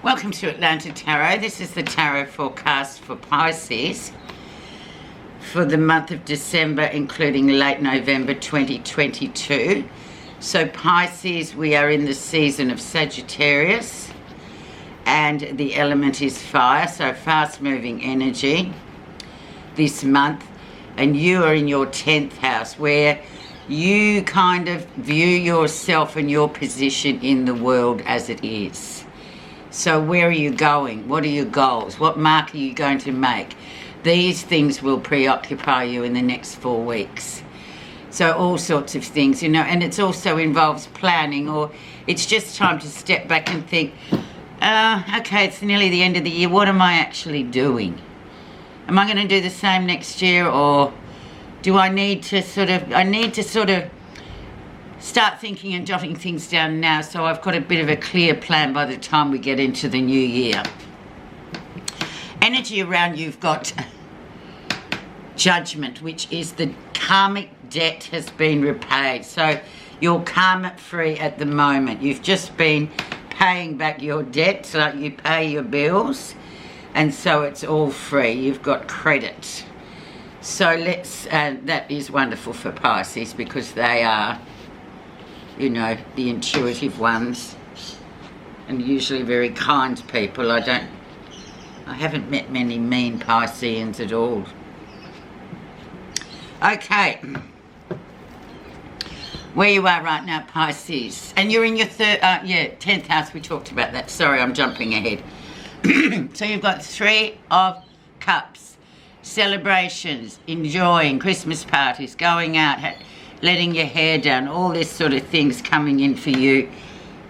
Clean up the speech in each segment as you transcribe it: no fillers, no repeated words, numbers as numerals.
Welcome to Atlanta Tarot. This is the tarot forecast for Pisces for the month of December, including late November 2022. So Pisces, we are in the season of Sagittarius and the element is fire, so fast-moving energy this month. And you are in your 10th house where you kind of view yourself and your position in the world as it is. So where are you going? What are your goals? What mark are you going to make? These things will preoccupy you in the next 4 weeks. So all sorts of things, and it also involves planning, or it's just time to step back and think, okay, it's nearly the end of the year. What am I actually doing? Am I going to do the same next year, or do I need to sort of start thinking and jotting things down now so I've got a bit of a clear plan by the time we get into the new year. Energy around you've got Judgment, which is the karmic debt has been repaid. So you're karma free at the moment. You've just been paying back your debt, so you pay your bills, and so it's all free. You've got credit. So that is wonderful for Pisces because they are, the intuitive ones and usually very kind people. I haven't met many mean Pisceans at all. Okay. Where you are right now, Pisces. And you're in your 10th house. We talked about that. Sorry, I'm jumping ahead. So you've got 3 of Cups. Celebrations, enjoying, Christmas parties, going out, letting your hair down, all this sort of things coming in for you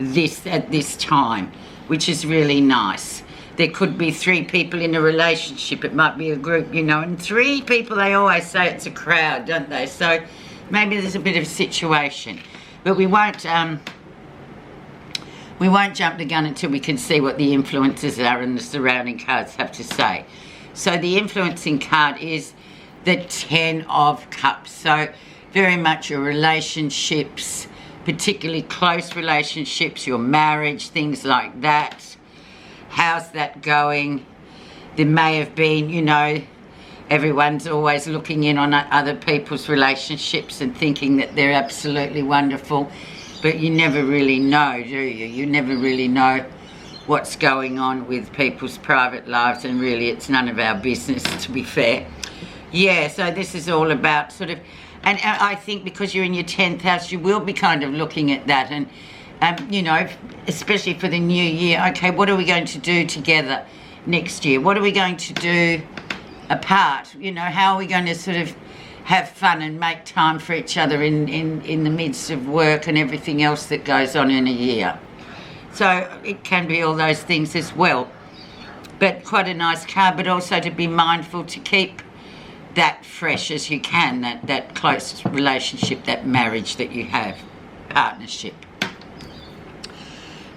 at this time, which is really nice. There could be 3 people in a relationship. It might be a group, and 3 people, they always say it's a crowd, don't they? So maybe there's a bit of a situation. But we won't jump the gun until we can see what the influences are and the surrounding cards have to say. So the influencing card is the 10 of Cups. So very much your relationships, particularly close relationships, your marriage, things like that. How's that going? There may have been, everyone's always looking in on other people's relationships and thinking that they're absolutely wonderful, but you never really know, do you? You never really know what's going on with people's private lives, and really it's none of our business, to be fair. Yeah, so this is all about sort of, and I think because you're in your 10th house, you will be kind of looking at that and, especially for the new year, okay, what are we going to do together next year? What are we going to do apart? How are we going to sort of have fun and make time for each other in the midst of work and everything else that goes on in a year? So it can be all those things as well. But quite a nice card, but also to be mindful to keep that fresh as you can, that close relationship, that marriage that you have, partnership.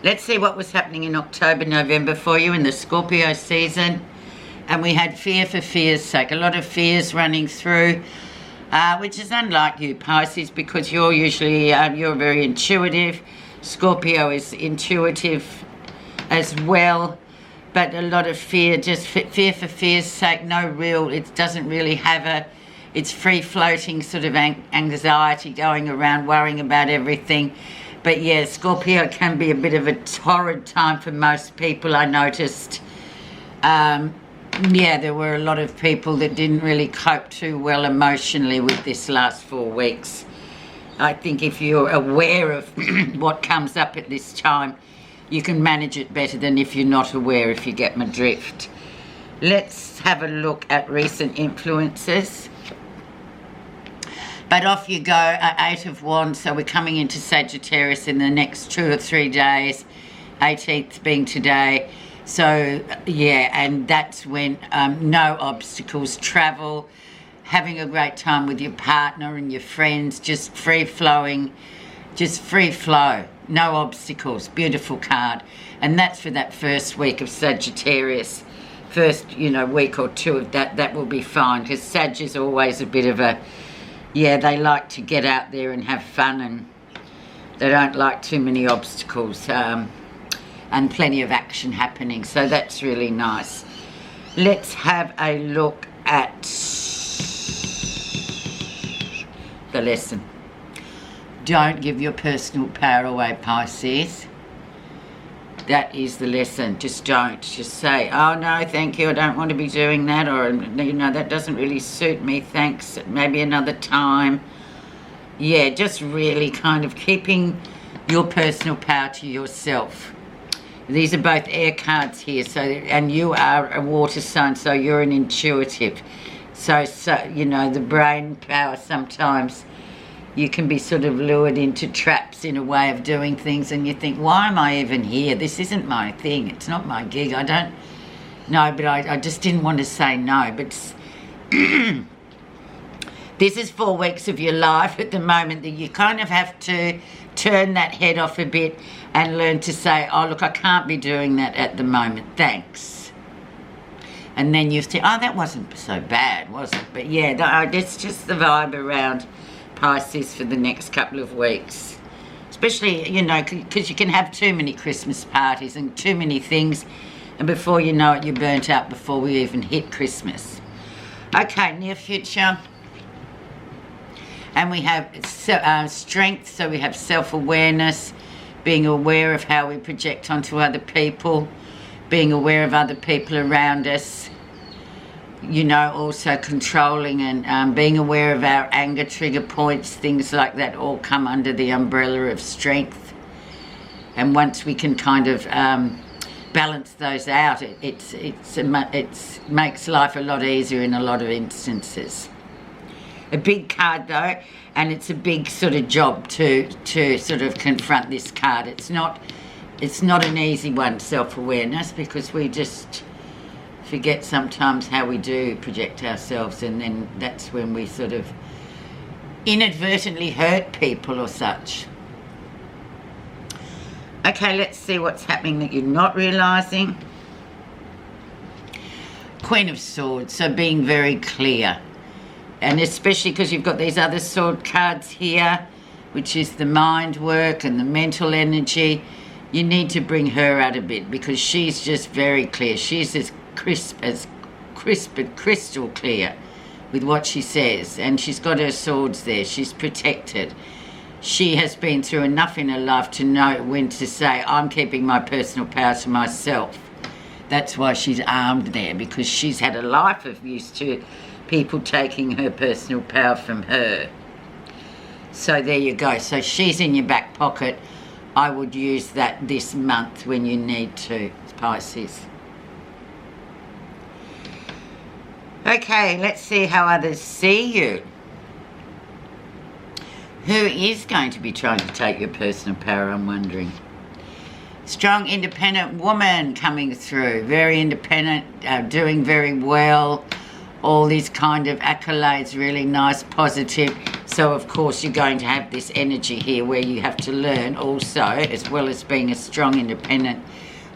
Let's see what was happening in October, November for you in the Scorpio season. And we had fear for fear's sake. A lot of fears running through, which is unlike you, Pisces, because you're usually, you're very intuitive. Scorpio is intuitive as well. But a lot of fear, just fear for fear's sake, it doesn't really have it's free-floating sort of anxiety going around, worrying about everything. But yeah, Scorpio can be a bit of a torrid time for most people, I noticed. There were a lot of people that didn't really cope too well emotionally with this last 4 weeks. I think if you're aware of what comes up at this time, you can manage it better than if you're not aware, if you get my drift. Let's have a look at recent influences. But off you go, 8 of Wands, so we're coming into Sagittarius in the next 2 or 3 days, 18th being today. So, yeah, and that's when no obstacles, travel, having a great time with your partner and your friends, just free-flowing, just free flow, no obstacles, beautiful card. And that's for that first week of Sagittarius. First, week or 2 of that will be fine, because Sag is always a bit of a, they like to get out there and have fun, and they don't like too many obstacles. and plenty of action happening. So that's really nice. Let's have a look at the lesson. Don't give your personal power away, Pisces. That is the lesson. Just don't. Just say, oh no, thank you, I don't want to be doing that, or, you know, that doesn't really suit me, thanks, maybe another time. Yeah, just really kind of keeping your personal power to yourself. These are both air cards here, so, and you are a water sign, so you're an intuitive. So you know, the brain power, sometimes you can be sort of lured into traps in a way of doing things, and you think, why am I even here? This isn't my thing. It's not my gig. I don't know, but I just didn't want to say no. But this is 4 weeks of your life at the moment that you kind of have to turn that head off a bit and learn to say, oh, look, I can't be doing that at the moment. Thanks. And then you say, oh, that wasn't so bad, was it? But yeah, it's just the vibe around Pisces for the next couple of weeks. Especially, you know, because you can have too many Christmas parties and too many things, and before you know it, you're burnt out before we even hit Christmas. Okay, near future. And we have strength, so we have self-awareness, being aware of how we project onto other people, being aware of other people around us, you know, also controlling and being aware of our anger trigger points, things like that all come under the umbrella of strength. And once we can kind of balance those out, it makes life a lot easier in a lot of instances. A big card though, and it's a big sort of job to sort of confront this card. It's not an easy one, self-awareness, because we just forget sometimes how we do project ourselves, and then that's when we sort of inadvertently hurt people or such. Okay, let's see what's happening that you're not realising. Queen of Swords, so being very clear. And especially because you've got these other sword cards here, which is the mind work and the mental energy. You need to bring her out a bit, because she's just very clear. She's as crisp and crystal clear with what she says. And she's got her swords there. She's protected. She has been through enough in her life to know when to say, I'm keeping my personal power to myself. That's why she's armed there, because she's had a life of use to people taking her personal power from her. So there you go. So she's in your back pocket. I would use that this month when you need to, Pisces. Okay, let's see how others see you. Who is going to be trying to take your personal power, I'm wondering. Strong, independent woman coming through. Very independent, doing very well. All these kind of accolades, really nice, positive. So, of course, you're going to have this energy here where you have to learn also, as well as being a strong, independent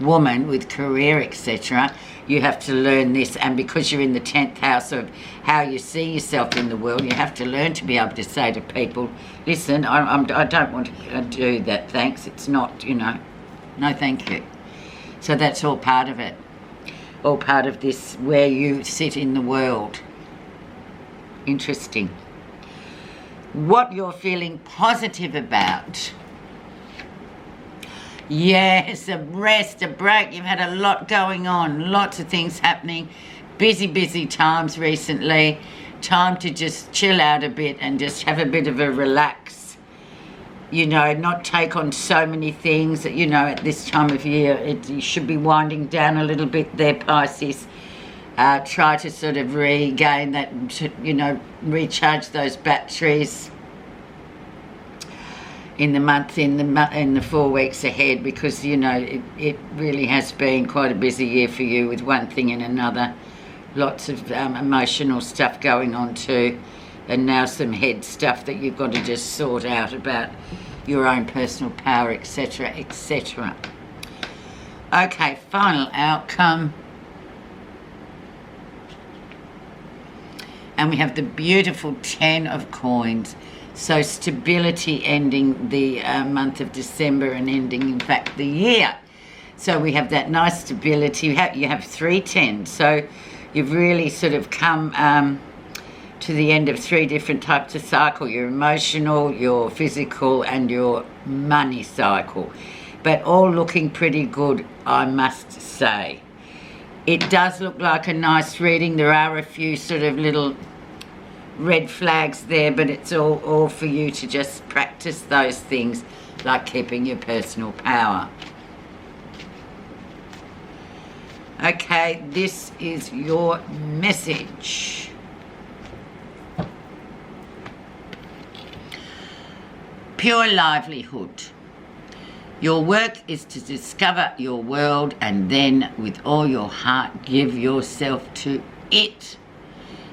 woman with career, etc. You have to learn this, and because you're in the 10th house of how you see yourself in the world, you have to learn to be able to say to people, listen, I don't want to do that, thanks. It's not, you know, no thank you. So that's all part of it. All part of this, where you sit in the world. Interesting. What you're feeling positive about. Yes, a rest, a break. You've had a lot going on, lots of things happening. Busy times recently. Time to just chill out a bit and just have a bit of a relax. You know, not take on so many things. You know, at this time of year, you should be winding down a little bit there, Pisces. Try to sort of regain that, you know, recharge those batteries in the 4 weeks ahead, because, you know, it really has been quite a busy year for you with one thing and another. Lots of emotional stuff going on too. And now some head stuff that you've got to just sort out about your own personal power, etc., etc. Okay, final outcome. And we have the beautiful 10 of coins. So stability ending the month of December and ending, in fact, the year. So we have that nice stability. You have 3 tens, so you've really sort of come to the end of 3 different types of cycle: your emotional, your physical, and your money cycle. But all looking pretty good, I must say. It does look like a nice reading. There are a few sort of little red flags there, but it's all for you to just practice those things, like keeping your personal power. Okay, this is your message. Pure livelihood. Your work is to discover your world and then, with all your heart, give yourself to it.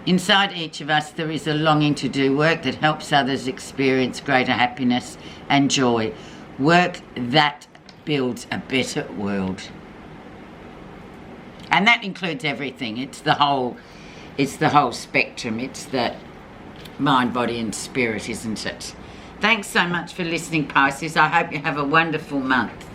Inside each of us there is a longing to do work that helps others experience greater happiness and joy. Work that builds a better world. And that includes everything. It's the whole spectrum. It's the mind, body and spirit, isn't it? Thanks so much for listening, Pisces. I hope you have a wonderful month.